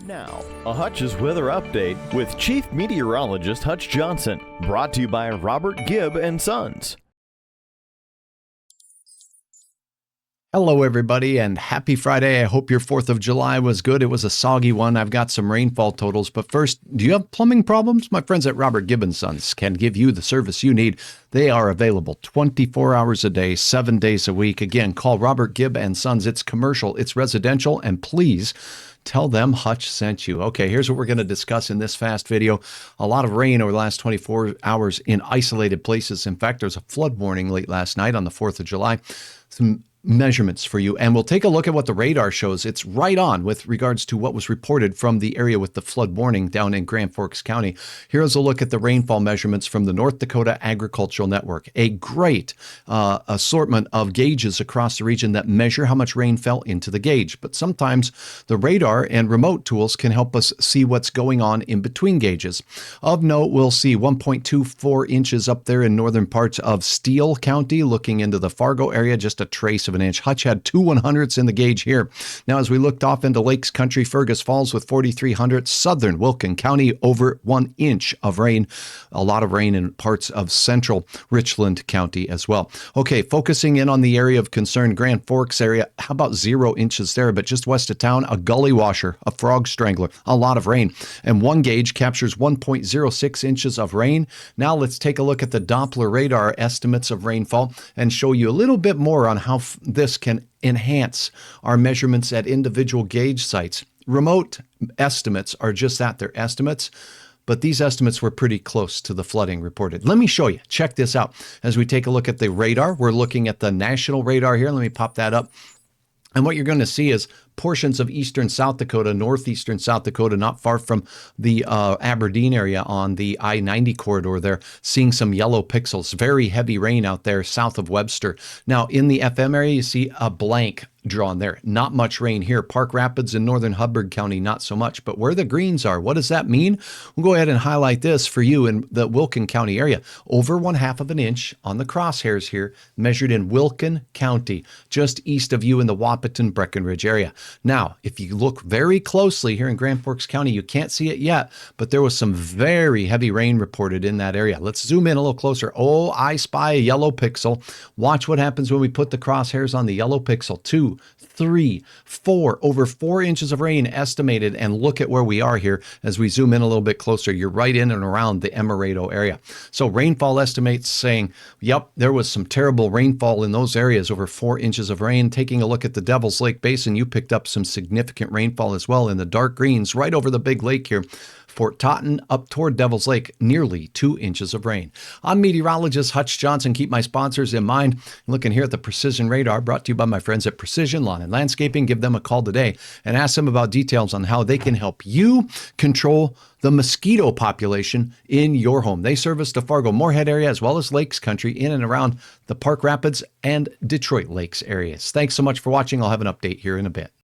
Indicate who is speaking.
Speaker 1: Now, a Hutch's weather update with Chief Meteorologist Hutch Johnson, brought to you by Robert Gibb and Sons.
Speaker 2: Hello, everybody, and happy Friday. I hope your 4th of July was good. It was a soggy one. I've got some rainfall totals. But first, do you have plumbing problems? My friends at Robert Gibb and Sons can give you the service you need. They are available 24 hours a day, 7 days a week. Again, call Robert Gibb and Sons. It's commercial, it's residential, and please tell them Hutch sent you. Okay, here's what we're going to discuss in this fast video. A lot of rain over the last 24 hours in isolated places. In fact, there's a flood warning late last night on the 4th of July. Some measurements for you, and we'll take a look at what the radar shows. It's right on with regards to what was reported from the area with the flood warning down in Grand Forks County. Here's a look at the rainfall measurements from the North Dakota Agricultural Network, a great assortment of gauges across the region that measure how much rain fell into the gauge. But sometimes the radar and remote tools can help us see what's going on in between gauges. Of note, we'll see 1.24 inches up there in northern parts of Steele County, looking into the Fargo area, just a trace of an inch. Hutch had 2 100ths in the gauge here. Now, as we looked off into Lakes Country, Fergus Falls with 4,300, southern Wilkin County over 1 inch of rain. A lot of rain in parts of central Richland County as well. Okay, focusing in on the area of concern, Grand Forks area, how about 0 inches there? But just west of town, a gully washer, a frog strangler, a lot of rain. And one gauge captures 1.06 inches of rain. Now let's take a look at the Doppler Radar estimates of rainfall and show you a little bit more on how this can enhance our measurements at individual gauge sites. Remote estimates are just that, they're estimates, but these estimates were pretty close to the flooding reported. Let me show you. Check this out. As we take a look at the radar, we're looking at the national radar here. Let me pop that up. And what you're going to see is portions of eastern South Dakota, northeastern South Dakota, not far from the Aberdeen area on the I-90 corridor there, seeing some yellow pixels. Very heavy rain out there south of Webster. Now, in the FM area, you see a blank drawn there. Not much rain here. Park Rapids in northern Hubbard County, not so much. But where the greens are, what does that mean? We'll go ahead and highlight this for you in the Wilkin County area. Over 1/2 of an inch on the crosshairs here, measured in Wilkin County, just east of you in the Wahpeton Breckenridge area. Now, if you look very closely here in Grand Forks County, you can't see it yet, but there was some very heavy rain reported in that area. Let's zoom in a little closer. Oh, I spy a yellow pixel. Watch what happens when we put the crosshairs on the yellow pixel. 2, 3, 4, over 4 inches of rain estimated. And look at where we are here as we zoom in a little bit closer. You're right in and around the Emerado area. So rainfall estimates saying, yep, there was some terrible rainfall in those areas, over 4 inches of rain. Taking a look at the Devil's Lake Basin, you picked up some significant rainfall as well in the dark greens right over the big lake here. Fort Totten up toward Devil's Lake, nearly 2 inches of rain. I'm meteorologist Hutch Johnson. Keep my sponsors in mind. Looking here at the Precision Radar, brought to you by my friends at Precision Lawn and Landscaping. Give them a call today and ask them about details on how they can help you control the mosquito population in your home. They service the Fargo-Moorhead area as well as Lakes Country in and around the Park Rapids and Detroit Lakes areas. Thanks so much for watching. I'll have an update here in a bit.